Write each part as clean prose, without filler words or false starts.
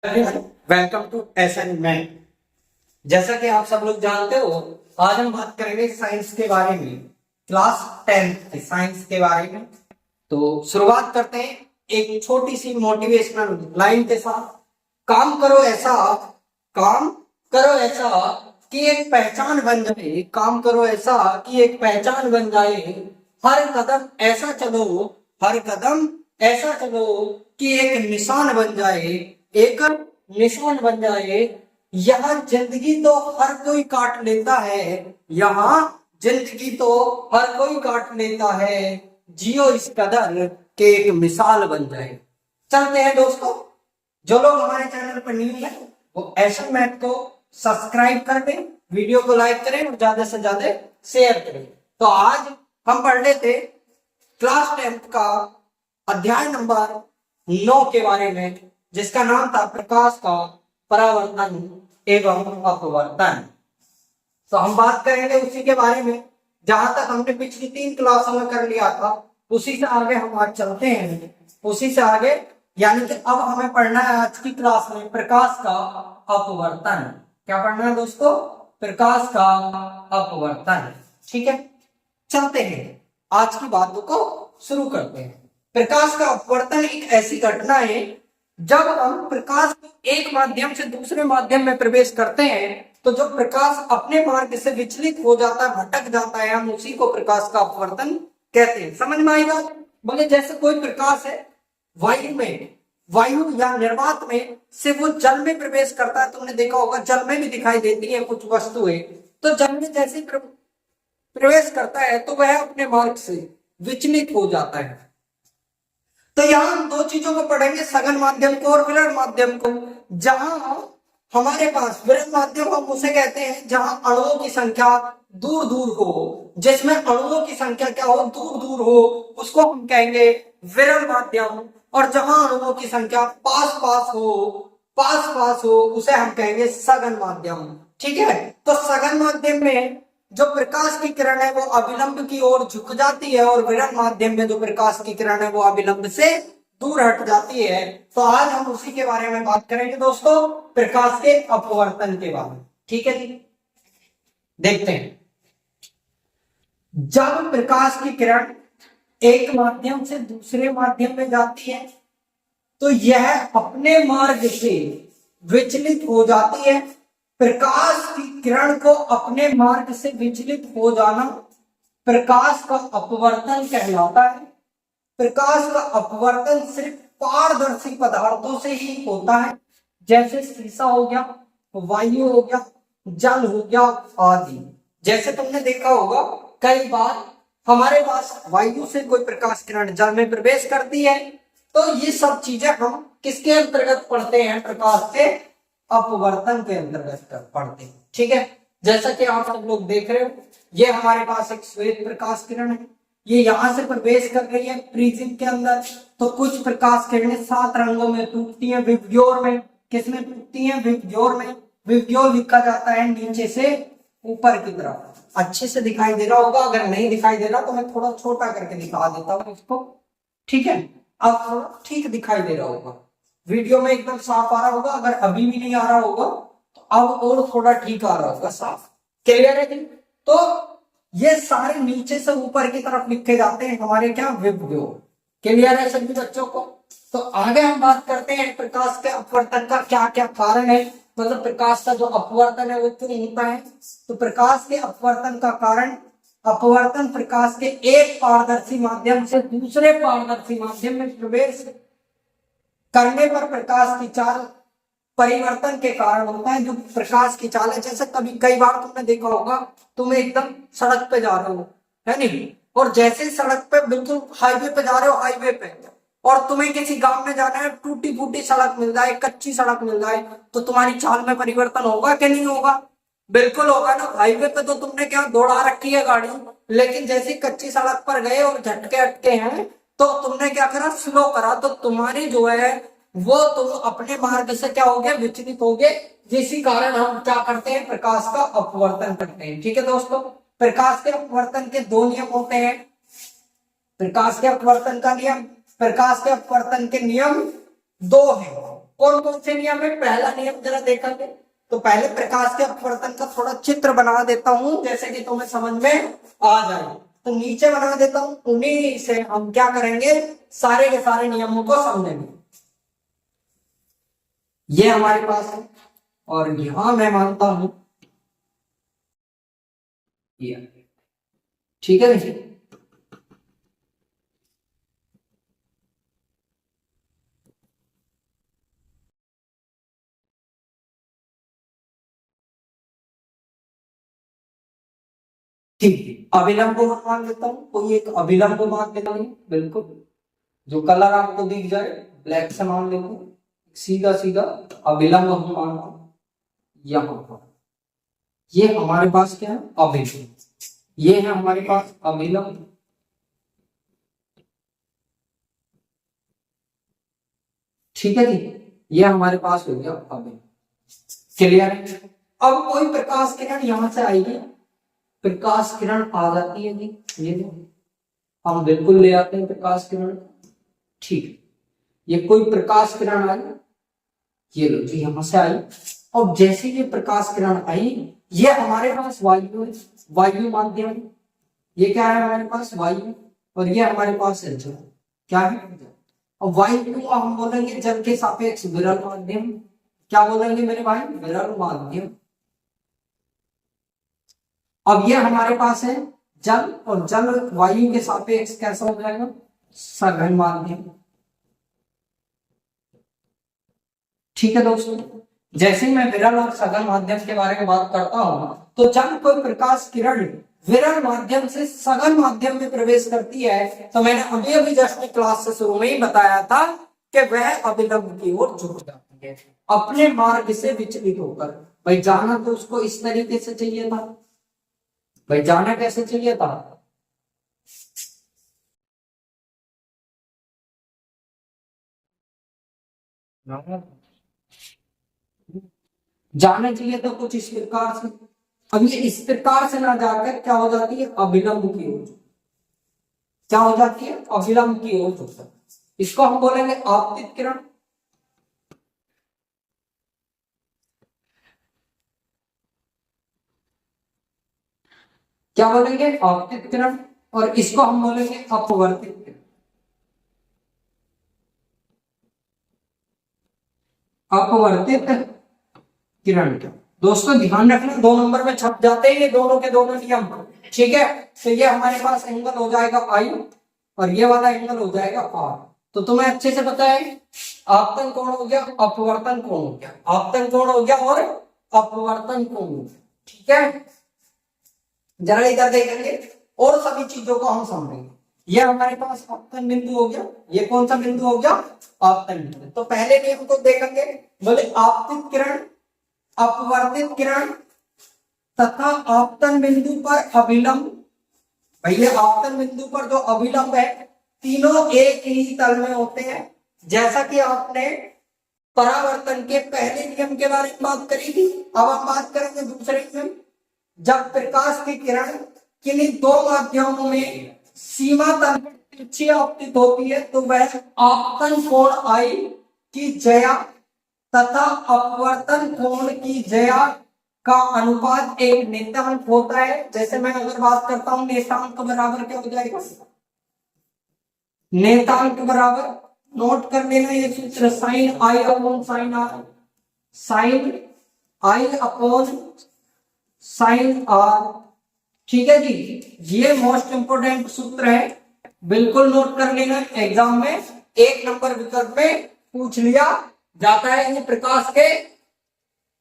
Welcome to assignment. जैसा कि आप सब लोग जानते हो, आज हम बात करेंगे साइंस के बारे में, क्लास 10 साइंस के बारे में। तो शुरुआत करते हैं एक छोटी सी मोटिवेशनल लाइन के साथ। काम करो ऐसा, काम करो ऐसा कि एक पहचान बन जाए, काम करो ऐसा कि एक पहचान बन जाए। हर कदम ऐसा चलो, हर कदम ऐसा चलो कि एक निशान बन जाए, एक निशान बन जाए। यहाँ जिंदगी तो हर कोई काट लेता है, यहाँ जिंदगी तो हर कोई काट लेता है। जियो इस कदर के एक मिसाल बन जाए। चलते हैं दोस्तों, जो लोग हमारे चैनल पर न्यू है वो ऐसा मैथ को सब्सक्राइब कर दें, वीडियो को लाइक करें और ज्यादा से ज्यादा शेयर करें। तो आज हम पढ़ लेते क्लास 10 का अध्याय नंबर 9 के बारे में, जिसका नाम था प्रकाश का परावर्तन एवं अपवर्तन। तो हम बात करेंगे उसी के बारे में जहां तक हमने पिछली 3 क्लासों में कर लिया था। उसी से आगे हम आज चलते हैं, उसी से आगे, यानी कि अब हमें पढ़ना है आज की क्लास में प्रकाश का अपवर्तन। क्या पढ़ना है दोस्तों? प्रकाश का अपवर्तन। ठीक है, चलते हैं, आज की बातों को शुरू करते हैं। प्रकाश का अपवर्तन एक ऐसी घटना है जब हम प्रकाश को एक माध्यम से दूसरे माध्यम में प्रवेश करते हैं, तो जो प्रकाश अपने मार्ग से विचलित हो जाता है, भटक जाता है, हम उसी को प्रकाश का अपवर्तन कहते हैं। समझ में आई बात? बोले जैसे कोई प्रकाश है वायु में, वायु या निर्वात में से वो जल में प्रवेश करता है। तुमने देखा होगा जल में भी दिखाई देती है कुछ वस्तुएं। तो जल में जैसे प्रवेश करता है तो वह अपने मार्ग से विचलित हो जाता है। तो यहां हम दो चीजों को पढ़ेंगे, सघन माध्यम को और विरल माध्यम को। जहां हमारे पास विरल माध्यम हम उसे कहते हैं जहां अणुओं की संख्या दूर दूर हो, जिसमें अणुओं की संख्या क्या हो, दूर दूर हो, उसको हम कहेंगे विरल माध्यम। और जहां अणुओं की संख्या पास पास हो, पास पास हो, उसे हम कहेंगे सघन माध्यम। ठीक है, तो सघन माध्यम में जो प्रकाश की किरण है वो अभिलंब की ओर झुक जाती है, और विरल माध्यम में जो प्रकाश की किरण है वो अभिलंब से दूर हट जाती है। तो आज हम उसी के बारे में बात करेंगे दोस्तों, प्रकाश के अपवर्तन के बारे में। ठीक है जी, देखते हैं। जब प्रकाश की किरण एक माध्यम से दूसरे माध्यम में जाती है तो यह अपने मार्ग से विचलित हो जाती है। प्रकाश की किरण को अपने मार्ग से विचलित हो जाना प्रकाश का अपवर्तन कहलाता है। प्रकाश का अपवर्तन सिर्फ पारदर्शी पदार्थों से ही होता है, जैसे शीशा हो गया, वायु हो गया, जल हो गया आदि। जैसे तुमने देखा होगा कई बार हमारे पास वायु से कोई प्रकाश किरण जल में प्रवेश करती है, तो ये सब चीजें हम किसके अंतर्गत पढ़ते हैं? प्रकाश के अपवर्तन के अंतर्गत पढ़ते हैं। ठीक है, जैसा कि आप सब लोग देख रहे हो, ये हमारे पास एक श्वेत प्रकाश किरण है, ये यहां से प्रवेश कर रही है प्रिज्म के अंदर। तो कुछ प्रकाश किरणें 7 रंगों में टूटती हैं, विबग्योर में। किसमें टूटती हैं? विबग्योर में। विबग्योर लिखा जाता है नीचे से ऊपर की तरफ। अच्छे से दिखाई दे रहा होगा, अगर नहीं दिखाई दे रहा तो मैं थोड़ा छोटा करके दिखा देता हूँ इसको। ठीक है, अब थोड़ा ठीक दिखाई दे रहा होगा, वीडियो में एकदम साफ आ रहा होगा। अगर अभी भी नहीं आ रहा होगा तो अब और थोड़ा ठीक आ रहा होगा, साफ क्लियर है। तो ये सारे नीचे से ऊपर की तरफ लिखे जाते हैं हमारे क्या? विबग्योर। क्लियर है सभी बच्चों को? तो आगे हम बात करते हैं प्रकाश के अपवर्तन का क्या क्या कारण है, मतलब प्रकाश का जो अपवर्तन है वो क्यों होता है। तो प्रकाश के अपवर्तन का कारण, अपवर्तन प्रकाश के एक पारदर्शी माध्यम से दूसरे पारदर्शी माध्यम में प्रवेश करने पर प्रकाश की चाल परिवर्तन के कारण होता है। जो प्रकाश की चाल है, जैसे कभी कई बार तुमने देखा होगा, तुम एकदम सड़क पे जा रहे हो, है नहीं, और जैसे सड़क पे बिल्कुल हाईवे पे जा रहे हो, हाईवे पे, और तुम्हें किसी गांव में जाना है, टूटी फूटी सड़क मिल जाए, कच्ची सड़क मिल जाए, तो तुम्हारी चाल में परिवर्तन होगा कि नहीं होगा? बिल्कुल होगा ना। हाईवे पे तो तुमने क्या दौड़ा रखी है गाड़ी, लेकिन जैसे कच्ची सड़क पर गए और झटके अटके हैं तो तुमने क्या करा? स्लो करा, तो तुम्हारी जो है वो तुम अपने मार्ग से क्या हो गए? विचलित हो गए, जिसी कारण हम क्या करते हैं? प्रकाश का अपवर्तन करते हैं। ठीक है दोस्तों, प्रकाश के अपवर्तन के 2 नियम होते हैं। प्रकाश के अपवर्तन का नियम, प्रकाश के अपवर्तन के नियम 2 हैं। कौन कौन से नियम है? पहला नियम जरा देखेंगे तो पहले प्रकाश के अपवर्तन का थोड़ा चित्र बना देता हूं, जैसे कि तुम्हें समझ में आ जाए। तो नीचे बना देता हूं, उन्हीं से हम क्या करेंगे, सारे के सारे नियमों को समझेंगे। ये हमारे पास है और यहां मैं मानता हूं ये, ठीक है जी। ठीक, अभिलंब मान लेता हूं, कोई एक अभिलंब मान लेता हूं, बिल्कुल जो कलर आपको दिख जाए ब्लैक से मान लेता हूं, सीधा सीधा अभिलंब हम मानता हूं। यहां पर ये हमारे पास क्या है, अभिलंब, ये है हमारे पास अभिलंब। ठीक है जी, ये हमारे पास हो गया अभिलंब। क्लियर है? अब कोई प्रकाश किरण यहां से आएगी, प्रकाश किरण आ जाती है जी, ये हम बिल्कुल ले आते हैं प्रकाश किरण। ठीक, ये कोई प्रकाश किरण आई, ये लो जी यहां से आई। और जैसे ये प्रकाश किरण आई, ये हमारे पास वायु है, वायु माध्यम, ये क्या है हमारे पास, वायु, और ये हमारे पास है जल, क्या है, और वायु को हम बोलेंगे जल के सापेक्ष विरल माध्यम। क्या बोलेंगे मेरे भाई, विरल माध्यम। अब ये हमारे पास है जल, और जल वायु के सापेक्ष कैसा हो जाएगा, सघन माध्यम। ठीक है दोस्तों, जैसे ही मैं विरल और सघन माध्यम के बारे में बात करता हूं, तो जब कोई प्रकाश किरण विरल माध्यम से सघन माध्यम में प्रवेश करती है, तो मैंने अभी अभी जस्ट क्लास से शुरू में ही बताया था कि वह अभिलंब की ओर झुक जाती है, अपने मार्ग से विचलित होकर। भाई जाना तो उसको इस तरीके से चाहिए था, भाई जाना कैसे चाहिए था, जाना चाहिए तो कुछ इस प्रकार से। अब ये इस प्रकार से ना जाकर क्या हो जाती है, अभिलंब की ओर, क्या हो जाती है, अभिलंब की ओर। इसको हम बोलेंगे आपतित किरण। क्या बोलेंगे, आपतित किरण, और इसको हम बोलेंगे अपवर्तित किरण। अपवर्तित किरण का दोस्तों ध्यान रखना, 2 नंबर में छप जाते हैं ये दोनों के दोनों नियम। ठीक है, तो ये हमारे पास एंगल हो जाएगा आई, और ये वाला एंगल हो जाएगा आर। तो तुम्हें अच्छे से पता है, आपतन कोण हो गया, अपवर्तन कोण हो गया, आपतन कोण हो गया और अपवर्तन कोण हो गया। ठीक है, जरा इधर देखेंगे और सभी चीजों को हम समझेंगे। ये हमारे पास आपतन बिंदु हो गया, ये कौन सा बिंदु हो गया, आपतन बिंदु। तो पहले नियम को देखेंगे, बोले आपतित किरण, अपवर्तित किरण तथा आपतन बिंदु पर अभिलंब। भैया आपतन बिंदु पर जो अभिलंब है, तीनों एक ही तल में होते हैं। जैसा कि आपने परावर्तन के पहले नियम के बारे में बात करी थी, अब हम बात करेंगे दूसरे नियम। जब प्रकाश की किरण किन्हीं 2 माध्यमों में सीमा तल पर तिरछी आपतित होती है, तो वह आपतन कोण आई की जया तथा अपवर्तन कोण की जया का अनुपात एक नेतांक होता है। जैसे मैं अगर बात करता हूं, नेतांक बराबर क्या हो जाएगा, नेतांक बराबर, नोट कर लेना ये सूत्र, sine i upon sine r, sine i upon sine r. ठीक है जी, ये मोस्ट इंपोर्टेंट सूत्र है, बिल्कुल नोट कर लेना, एग्जाम में 1 नंबर विकल्प में पूछ लिया जाता है। ये प्रकाश के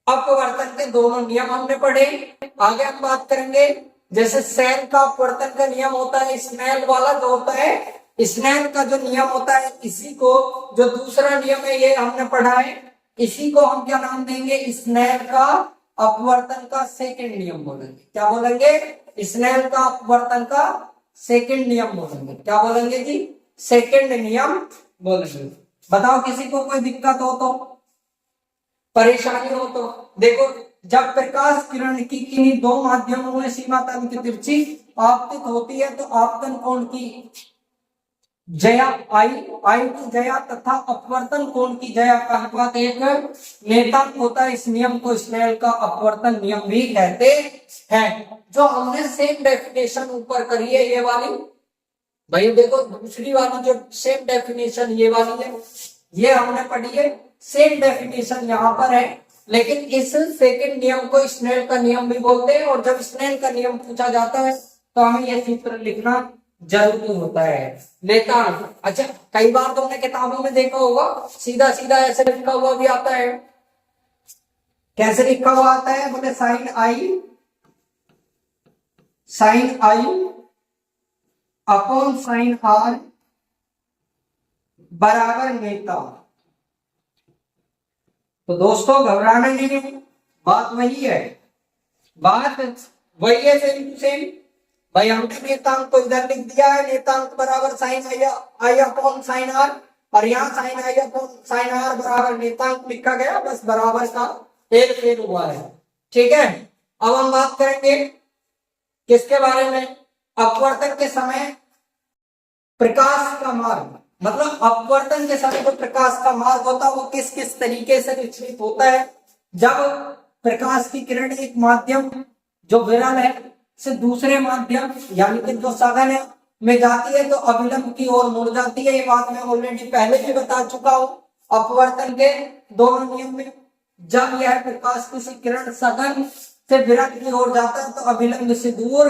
अपवर्तन के दोनों नियम हमने पढ़े। आगे हम बात करेंगे, जैसे सेल का अपवर्तन का नियम होता है, स्नेल वाला जो होता है, स्नेल का जो नियम होता है, इसी को जो दूसरा नियम है ये हमने पढ़ा है, इसी को हम क्या नाम देंगे, स्नेल का अपवर्तन का सेकंड नियम बोलेंगे। क्या बोलेंगे, स्नेल का अपवर्तन का सेकंड नियम बोलेंगे। क्या बोलेंगे जी, सेकंड नियम बोलेंगे। बताओ किसी को कोई दिक्कत हो तो, परेशानी हो तो। देखो, जब प्रकाश किरण की किन्हीं 2 माध्यमों में सीमा तल की तिरछी आपतित होती है, तो आपतन कोण की जया आई की जया तथा अपवर्तन कोण की जया का अनुपात एक नेतांक होता है। इस नियम को स्नेल का अपवर्तन नियम भी कहते हैं। जो हमने सेम डेफिनेशन ऊपर करी है ये वाली, भाई देखो दूसरी वाली जो सेम डेफिनेशन ये वाली है, ये हमने पढ़ी है, सेम डेफिनेशन यहाँ पर है। लेकिन इस सेकंड नियम को स्नेल का नियम भी बोलते हैं, और जब स्नेल का नियम पूछा जाता है तो हमें यह सूत्र लिखना जरूरी होता है। नेतांक, अच्छा कई बार तुमने किताबों में देखा होगा सीधा सीधा ऐसे लिखा हुआ भी आता है। कैसे लिखा हुआ आता है? बोले sine i upon sine r बराबर नेता। तो दोस्तों घबराना नहीं है, बात वही है, सेम टू सेम। भाई हमने नेतांक को इधर लिख दिया है, नेतांक बराबर sine i upon sine r, और यहाँ sine i upon sine r बराबर नेतांक लिखा गया, बस बराबर का हेर फेर हुआ है। ठीक है, अब हम बात करेंगे किसके बारे में? अपवर्तन के समय प्रकाश का मार्ग, मतलब अपवर्तन के समय जो प्रकाश का मार्ग होता है वो किस किस तरीके से विचलित होता है। जब प्रकाश की किरण एक माध्यम जो विरल है से दूसरे माध्यम यानी कि जो सघन है में जाती है तो अभिलंब की ओर मुड़ जाती है। ये बात मैं ऑलरेडी पहले भी बता चुका हूं अपवर्तन के दोनों नियम में। जब यह प्रकाश की किरण सघन से विरल की ओर जाता है तो अभिलंब से दूर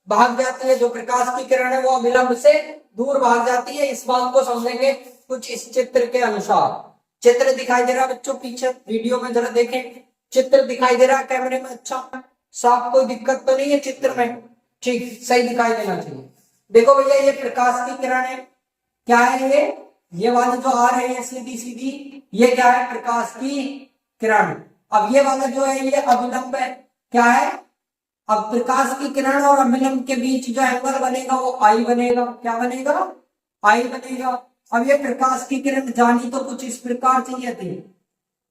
भाग जाती है। जो प्रकाश की किरण है वो अभिलंब से दूर भाग जाती है। इस बात को समझेंगे कुछ इस चित्र के अनुसार। चित्र दिखाई दे रहा है बच्चों पीछे वीडियो में, जरा देखें चित्र दिखाई दे रहा है कैमरे में? अच्छा साफ, कोई दिक्कत तो नहीं है चित्र में? ठीक, सही दिखाई देना चाहिए। देखो भैया ये प्रकाश की किरण है, क्या है ये वाली जो आ रही है सीधी सीधी, ये क्या है? प्रकाश की किरण। अब ये वाला जो है ये अभिलंब है, क्या है? अब प्रकाश की किरण और अभिलंब के बीच जो एंगल बनेगा वो आई बनेगा। क्या बनेगा? आई बनेगा। अब ये प्रकाश की किरण जानी तो कुछ इस प्रकार चाहिए थी,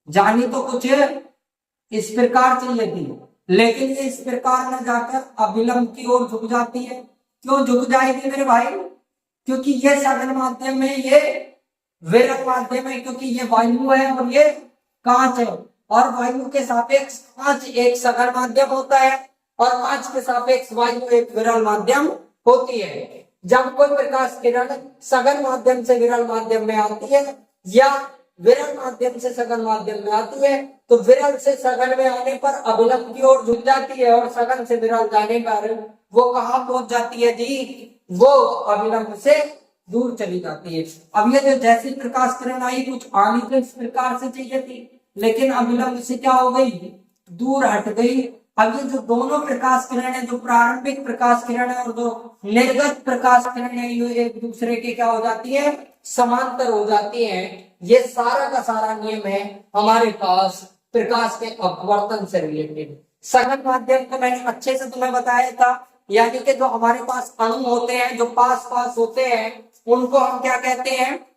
जानी तो कुछ इस प्रकार चाहिए थी, लेकिन ये इस प्रकार न जाकर अभिलंब की ओर झुक जाती है। क्यों झुक जाएगी मेरे भाई? क्योंकि ये सघन माध्यम है, ये विरल माध्यम है, क्योंकि ये वायु है और ये कांच है, और वायु के सापेक्ष कांच एक सघन माध्यम होता है और कांच के सापेक्ष वायु एक विरल माध्यम होती है। जब कोई प्रकाश किरण सघन माध्यम से विरल माध्यम में आती है या विरल माध्यम से सघन माध्यम में आती है तो विरल से सघन में आने पर अभिलंब की ओर झुक जाती है, और सघन से विरल जाने पर वो कहाँ पहुंच जाती है जी? वो अभिलंब से दूर चली जाती है। अब ये जो जैसी प्रकाश किरण आई कुछ आनी तो इस प्रकार से चाहिए थी, लेकिन अभिलंब से क्या हो गई? दूर हट गई। अब ये जो दोनों प्रकाश किरण है, जो प्रारंभिक प्रकाश किरण है और जो निर्गत प्रकाश किरण है, ये एक दूसरे के क्या हो जाती है? समांतर हो जाती है। ये सारा का सारा नियम है हमारे पास प्रकाश के अपवर्तन से रिलेटेड। सघन माध्यम को मैंने अच्छे से तुम्हें बताया था, यानी कि जो हमारे पास अणु होते हैं जो पास पास होते हैं उनको हम क्या कहते हैं?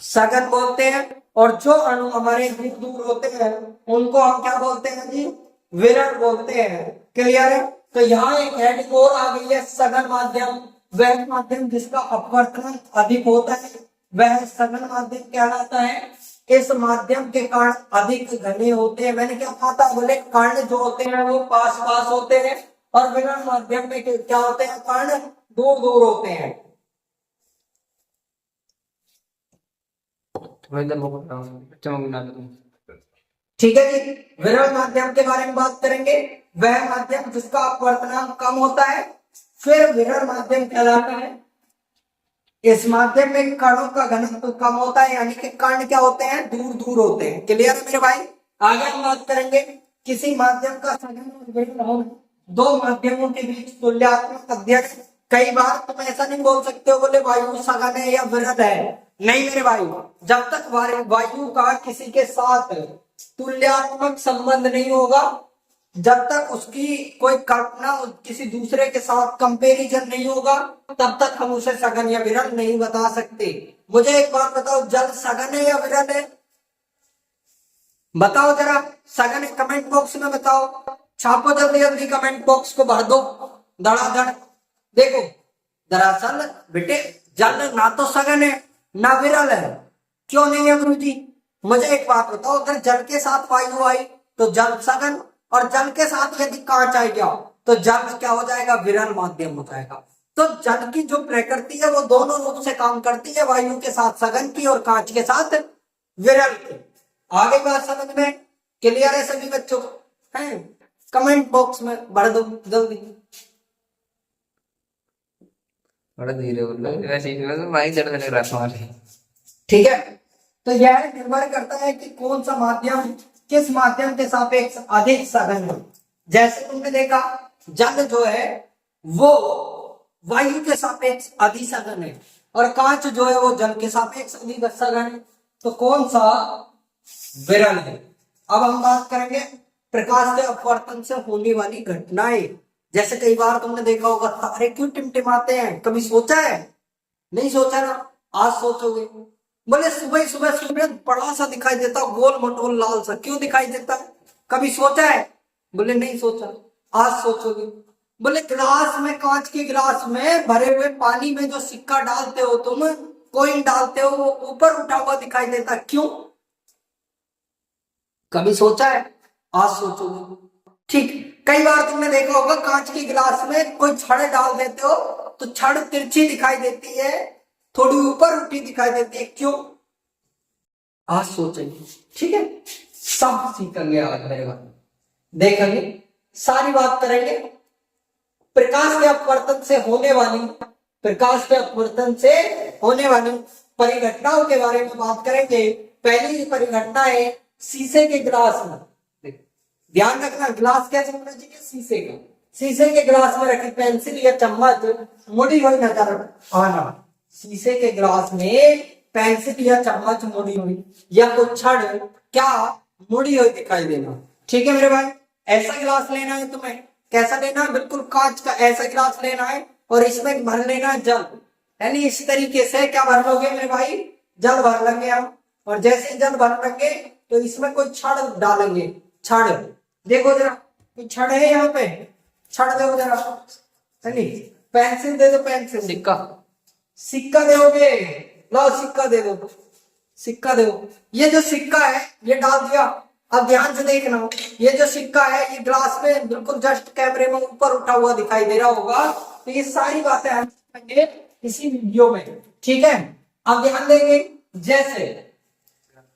सघन बोलते हैं, और जो अणु हमारे दूर दूर होते हैं उनको हम क्या बोलते हैं जी? विरल बोलते हैं। क्लियर है? तो यहाँ एक हेडिंग और आ गई है सघन माध्यम। वह माध्यम जिसका अपवर्तन अधिक होता है वह सघन माध्यम कहलाता है। इस माध्यम के कण अधिक घने होते हैं। मैंने क्या कहा था? बोले कण जो होते हैं वो पास पास होते हैं, और विरल माध्यम में क्या होते हैं? कण दूर दूर होते हैं। ठीक है जी, विरल माध्यम के बारे में बात करेंगे। वह माध्यम जिसका अपवर्तनांक कम होता है फिर विरल माध्यम कहलाता है। इस माध्यम में कणों का घनत्व कम होता है, यानी कि कण क्या होते हैं? दूर दूर होते हैं। क्लियर है मेरे भाई? आगे हम बात करेंगे किसी माध्यम का सघन और विरल होना, दो माध्यमों के बीच तुल्यात्मक अध्ययन। कई बार तुम ऐसा नहीं बोल सकते हो बोले वायु सघन है या विरल है। नहीं मेरे भाई, जब तक वायु का किसी के साथ तुल्यात्मक संबंध नहीं होगा, जब तक उसकी कोई कल्पना किसी दूसरे के साथ कंपैरिजन नहीं होगा, तब तक हम उसे सघन या विरल नहीं बता सकते। मुझे एक बात बताओ, जल सघन है या विरल है? बताओ जरा, सघन है? कमेंट बॉक्स में बताओ, छापो जल्दी जल्दी, कमेंट बॉक्स को भर दो धड़ाधड़। देखो दरअसल बेटे जल ना तो सघन है ना विरल है। क्यों नहीं है गुरुजी? मुझे एक बात बताओ, अगर जल के साथ वायु आई तो जल सघन, और जल के साथ यदि कांच आ गया तो जल क्या हो जाएगा? विरल माध्यम हो जाएगा। तो जल की जो प्रकृति है वो दोनों रूप से काम करती है, वायु के साथ सघन की और कांच के साथ विरल की। आगे बात समझ में क्लियर है सभी बच्चों को? है कमेंट बॉक्स में भर दो जल्दी। बड़ा धीरे बोल रहा है, वैसे ही माइक चढ़ लग रहा है। ठीक है, तो यह निर्भर करता है कि कौन सा माध्यम किस माध्यम के सापेक्ष अधिक सघन है। जैसे तुमने देखा जल जो है वो वायु के सापेक्ष अधिक सघन है, और कांच जो है वो जल के सापेक्ष अधिक सघन है। तो कौन सा विरल है? अब हम बात करेंगे प्रकाश के अपवर्तन से होने वाली घटनाएं। जैसे कई बार तुमने देखा होगा तारे क्यों टिमटिमाते हैं, कभी सोचा है? नहीं सोचा ना, आज सोचोगे। बोले सुबह सुबह सूरज बड़ा सा दिखाई देता, गोल मटोल लाल सा, क्यों दिखाई देता है? कभी सोचा है? बोले नहीं सोचा, आज सोचोगे। बोले गिलास में, कांच के गिलास में भरे हुए पानी में जो सिक्का डालते हो तुम, कॉइन डालते हो, वो ऊपर उठा हुआ दिखाई देता, क्यों? कभी सोचा है? आज सोचोगे। ठीक, कई बार तुमने देखा होगा कांच के गिलास में कोई छड़ डाल देते हो तो छड़ तिरछी दिखाई देती है, थोड़ी ऊपर उठी दिखाई देती है, क्यों? आज सोचेंगे। ठीक है, सब सीखेंगे आज मेरे बात, देखेंगे, सारी बात करेंगे। प्रकाश के अपवर्तन से होने वाली, प्रकाश के अपवर्तन से होने वाली परिघटनाओं के बारे में बात करेंगे। पहली परिघटना है शीशे के गिलास में। ध्यान रखना, गिलास कैसे होना चाहिए? शीशे का। शीशे के गिलास में रखी पेंसिल या चम्मच मुड़ी हुई नजर आना। शीशे के गिलास में पेंसिल या चम्मच मुड़ी हुई या कुछ छड़ क्या मुड़ी हुई दिखाई देना। ठीक है मेरे भाई, ऐसा गिलास लेना है तुम्हें। कैसा लेना है? बिल्कुल कांच का ऐसा गिलास लेना है, और इसमें भर लेना जल। यानी इस तरीके से क्या भर लोगे मेरे भाई? जल भर लेंगे हम। और जैसे जल भर लेंगे तो इसमें कोई छड़ डालेंगे। छड़ देखो जरा, कोई छड़ है यहाँ पे? छड़ दो जरा, पेंसिल दे दो, पेंसिल, सिक्का, सिक्का दोगे? लो सिक्का दे दो, सिक्का दो। ये जो सिक्का है ये डाल दिया। अब ध्यान से देखना, ये जो सिक्का है ये ग्लास में बिल्कुल जस्ट कैमरे में ऊपर उठा हुआ दिखाई दे रहा होगा। तो ये सारी बातें हम करेंगे इसी वीडियो में। ठीक है, अब ध्यान देंगे। जैसे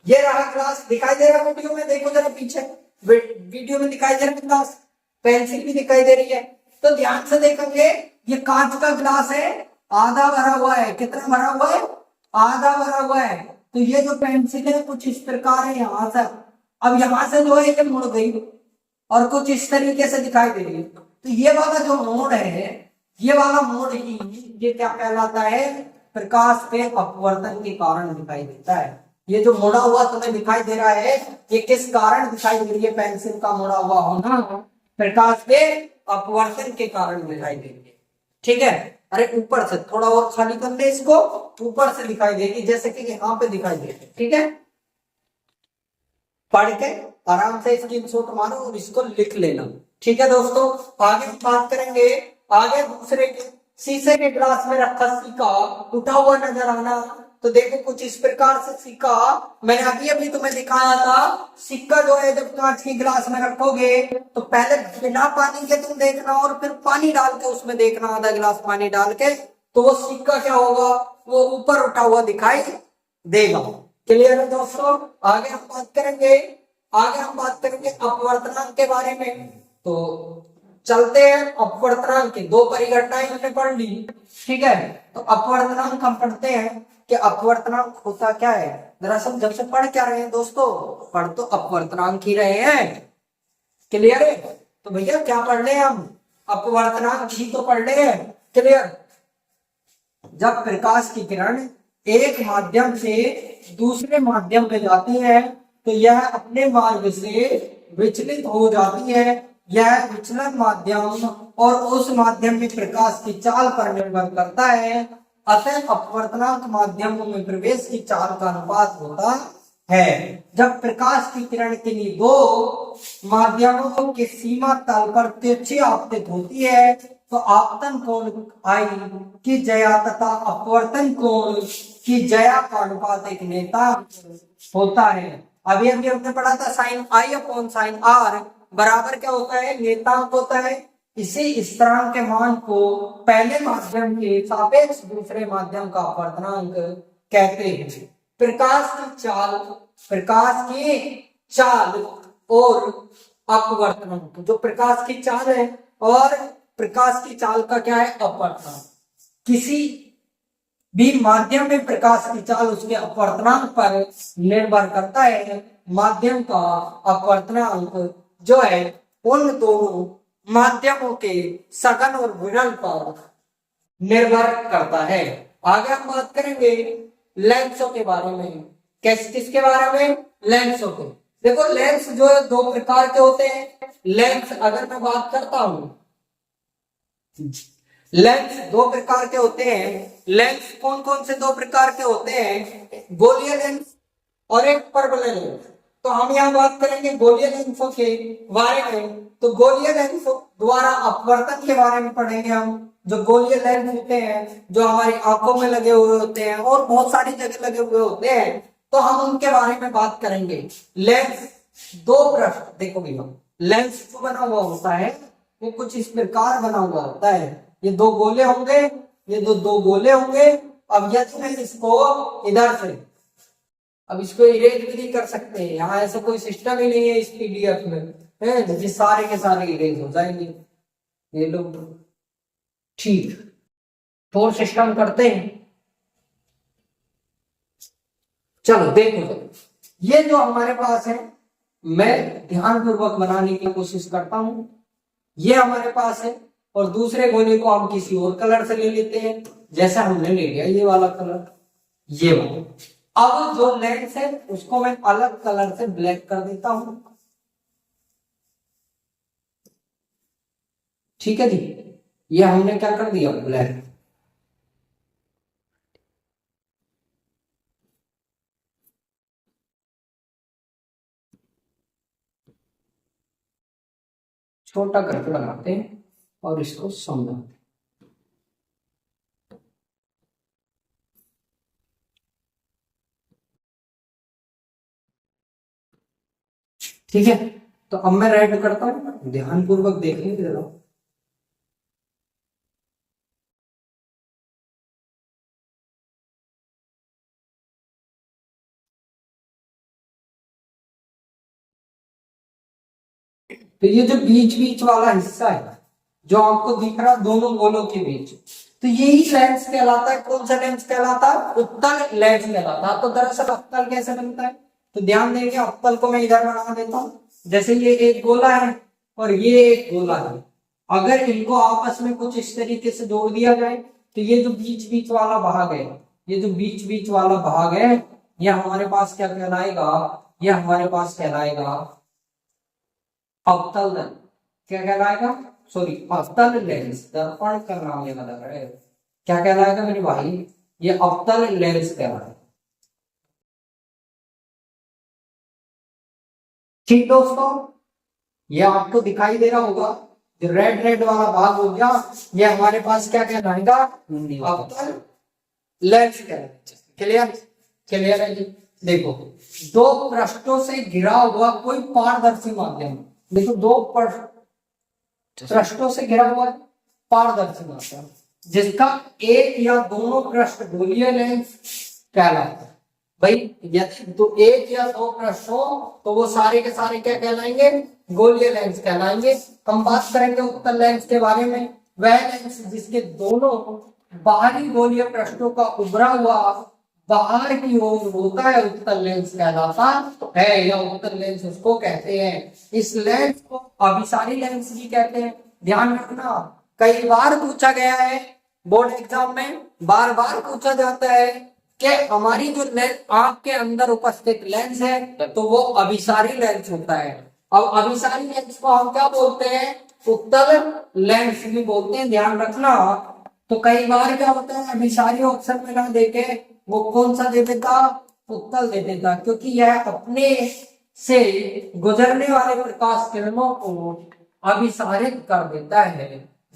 ये रहा ग्लास, दिखाई दे रहा वीडियो में, देखो जरा पीछे वीडियो में दिखाई दे रहा ग्लास, पेंसिल भी दिखाई दे रही है। तो ध्यान से देखेंगे, ये कांच का ग्लास है, आधा भरा हुआ है। कितना भरा हुआ है? आधा भरा हुआ है। तो ये जो पेंसिल है कुछ इस प्रकार है यहां से। अब यहां से जो है ये मुड़ गई और कुछ इस तरीके से दिखाई दे रही है। तो ये वाला जो मोड़ है, ये वाला मोड़ ही ये क्या कहलाता है? प्रकाश के अपवर्तन के कारण दिखाई देता है। ये जो मुड़ा हुआ तुम्हें दिखाई दे रहा है ये किस कारण दिखाई दे रही है? पेंसिल का मुड़ा हुआ होना प्रकाश के अपवर्तन के कारण दिखाई दे रही है। ठीक है, अरे ऊपर से थोड़ा और खाली कर ले इसको, ऊपर से दिखाई देगी, जैसे कि यहाँ पे दिखाई दे रही है। ठीक है, पढ़ के आराम से स्क्रीनशॉट मारो और इसको लिख लेना। ठीक है दोस्तों, आगे बात करेंगे। आगे दूसरे के शीशे के ग्लास में रखा सिक्का उठा हुआ नजर आना। तो देखो कुछ इस प्रकार से सिक्का, मैंने अभी अभी तुम्हें दिखाया था। सिक्का जो है जब कांच के गिलास में रखोगे तो पहले बिना पानी के तुम देखना और फिर पानी डाल के उसमें देखना, आधा गिलास पानी डाल के, तो वो सिक्का क्या होगा? वो ऊपर उठा हुआ दिखाई देगा। क्लियर है दोस्तों? आगे हम बात करेंगे, आगे हम बात करेंगे अपवर्तनांक के बारे में। तो चलते हैं अपवर्तनांक की दो परिघटनाएं हमने पढ़ ली। ठीक है, तो अपवर्तनांक हम पढ़ते हैं कि अपवर्तनांक होता क्या है। दरअसल जब से पढ़ क्या रहे हैं दोस्तों? पढ़ तो अपवर्तनांक ही रहे हैं। क्लियर है? तो भैया क्या पढ़ रहे हैं हम? अपवर्तनांक ही तो पढ़ रहे हैं। क्लियर? जब प्रकाश की किरण एक माध्यम से दूसरे माध्यम में जाती है तो यह अपने मार्ग से विचलित हो जाती है। यह विचलन माध्यम और उस माध्यम में प्रकाश की चाल पर निर्भर करता है। अतः अपवर्तनांक माध्यमों में प्रवेश की चाल का अनुपात होता है। जब प्रकाश की किरण किन्हीं दो माध्यमों के सीमा तल पर तिरछी आपतित होती है तो आपतन कोण आई की जया तथा अपवर्तन कोण की जया का अनुपात एक नेता होता है। अभी अभी हमने पढ़ा था sine i upon sine r बराबर क्या होता है, नेतांक होता है। इसी स्थिरांक के मान को पहले माध्यम के सापेक्ष दूसरे माध्यम का अपवर्तनांक कहते हैं। प्रकाश की चाल और अपवर्तनांक, जो प्रकाश की चाल है और प्रकाश की चाल का क्या है, अपवर्तनांक। किसी भी माध्यम में प्रकाश की चाल उसके अपवर्तनांक पर निर्भर करता है। माध्यम का अपवर्तनांक जो है उन दोनों माध्यमों के सघन और विरल पर निर्भर करता है। आगे हम बात करेंगे लेंसों के बारे में। किसके बारे में, लेंसों के। देखो लेंस जो है दो प्रकार के होते हैं। लेंस अगर मैं बात करता हूं, लेंस दो प्रकार के होते हैं। लेंस कौन कौन से दो प्रकार के होते हैं, गोलीय लेंस और एक परवलय लेंस। तो हम यहाँ बात करेंगे गोलीय लेंसों के बारे में। तो गोलीय लेंस द्वारा अपवर्तन के बारे में पढ़ेंगे हम। जो गोलीय लेंस होते हैं जो हमारी आंखों में लगे हुए होते हैं और बहुत सारी जगह लगे हुए होते हैं, तो हम उनके बारे में बात करेंगे। लेंस दो पृष्ठ, देखो भैया लेंस जो बना हुआ होता है वो कुछ इस प्रकार बना हुआ होता है। ये दो गोले होंगे, ये दो गोले होंगे। अब यदि मैं इसको इधर से, अब इसको इरेज भी नहीं कर सकते, यहाँ ऐसा कोई सिस्टम ही नहीं है इस पीडीएफ में है जिस सारे के सारे इरेज हो जाएंगे। ये लोग ठीक फोर सिस्टम करते हैं। चलो देखो, ये जो हमारे पास है मैं ध्यानपूर्वक बनाने की कोशिश करता हूं। ये हमारे पास है और दूसरे गोले को हम किसी और कलर से ले लेते हैं, जैसा हमने ले लिया ये वाला कलर, ये वाला। अब जो लेंस है उसको मैं अलग कलर से ब्लैक कर देता हूं। ठीक है जी, ये हमने क्या कर दिया, ब्लैक। छोटा करके बनाते हैं और इसको समझाते हैं। ठीक है, तो अब मैं रेड करता हूं, ध्यानपूर्वक देखिए जरा। तो ये जो बीच बीच वाला हिस्सा है जो आपको दिख रहा दोनों गोलों के बीच, तो यही लेंस कहलाता है। कौन सा लेंस कहलाता है, उत्तल लेंस कहलाता है। तो दरअसल अवतल कैसे बनता है, तो ध्यान देंगे, अवतल को मैं इधर बना देता हूं। जैसे ये एक गोला है और ये एक गोला है, अगर इनको आपस में कुछ इस तरीके से जोड़ दिया जाए तो ये जो बीच बीच वाला भाग है, ये जो बीच बीच वाला भाग है, यह हमारे पास क्या कहलाएगा, यह हमारे पास कहलाएगा अवतल। क्या कहलाएगा, सॉरी अवतल लेंस। दर्पण का नाम ये अलग है, क्या कहलाएगा मेरे भाई, ये अवतल लेंस कहलाएगा। ठीक दोस्तों, ये आपको दिखाई दे रहा होगा, जो रेड रेड वाला भाग हो गया, ये हमारे पास क्या कहलाएगा, अवतल लेंस कहलाएगा। क्लियर, क्लियर है जी। देखो दो पृष्ठों से घिरा हुआ कोई पारदर्शी माध्यम, देखो दो पृष्ठों से घिरा हुआ पारदर्शी माध्यम जिसका एक या दोनों पृष्ठ गोलीय लेंस कहलाता है। भाई यदि तो एक या दो पृष्ठ हो तो वो सारे के सारे क्या कहलाएंगे, गोलीय लेंस कहलाएंगे। हम बात करेंगे उत्तल लेंस के बारे में। वह लेंस जिसके दोनों बाहरी गोलीय पृष्ठों का उभरा हुआ बाहर की ओर होता है उत्तल लेंस कहलाता है, या उत्तल लेंस उसको कहते हैं। इस लेंस को अभिसारी लेंस भी कहते हैं। ध्यान रखना, कई बार पूछा गया है बोर्ड एग्जाम में, बार बार पूछा जाता है कि हमारी जो आंख के अंदर उपस्थित लेंस है तो वो अभिसारी लेंस होता है। अब अभिसारी लेंस को हम क्या बोलते हैं, उत्तल लेंस भी बोलते हैं। ध्यान रखना, तो कई बार क्या होता है, अभिसारी ऑप्शन में ना देके वो कौन सा दे देता, उत्तल दे देता, क्योंकि यह अपने से गुजरने वाले प्रकाश किरणों को अभिसारित कर देता है।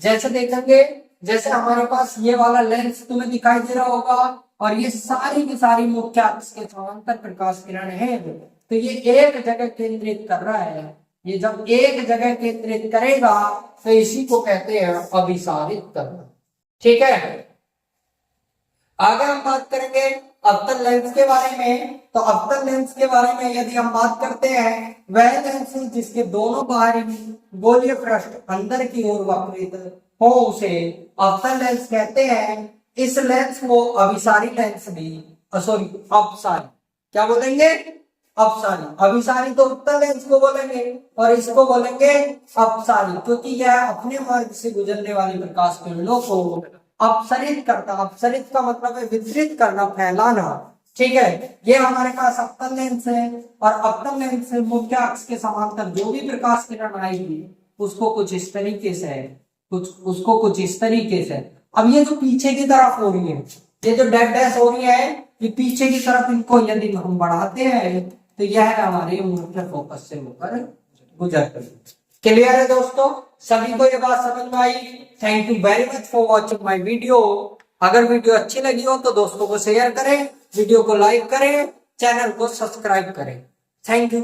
जैसे देखेंगे, जैसे हमारे पास ये वाला लेंस तुम्हें दिखाई दे रहा होगा और ये सारी की सारी मुख्य अक्ष के समांतर प्रकाश किरण है, तो ये एक जगह केंद्रित कर रहा है। ये जब एक जगह केंद्रित करेगा तो इसी को कहते हैं अभिसारित करना। ठीक है, आगे हम बात करेंगे अवतल लेंस के बारे में। तो अवतल लेंस के बारे में यदि हम बात करते हैं, वह लेंस जिसके दोनों बाहरी गोलीय पृष्ठ अंदर की ओर वक्रित हो उसे अवतल लेंस कहते हैं। इस लेंस को अभिसारी लेंस भी, सॉरी अपसारी, क्या बोलेंगे? अपसारी। अभिसारी तो उत्तल लेंस को बोलेंगे और इसको बोलेंगे अपसारी, क्योंकि यह अपने मार्ग से गुजरने वाली प्रकाश किरणों को अपसरित करता। अपसरित का मतलब है वितरित करना, फैलाना। ठीक है, ये हमारे पास अवतल लेंस है और अवतल लेंस से मुख्य अक्ष के समांतर जो भी प्रकाश किरण आएगी उसको कुछ इस तरीके से, कुछ इस तरीके से। अब ये जो पीछे की तरफ हो रही है, ये जो डैश डैश हो रही है, ये पीछे की तरफ इनको यदि हम बढ़ाते हैं तो यह हमारे मुख्य फोकस से होकर गुजरते हैं। क्लियर है दोस्तों? सभी को ये बात समझ में आई? Thank you very much for watching my video. अगर वीडियो अच्छी लगी हो तो दोस्तों को शेयर करें, वीडियो को लाइक करें, चैनल को सब्सक्राइब करें। Thank you.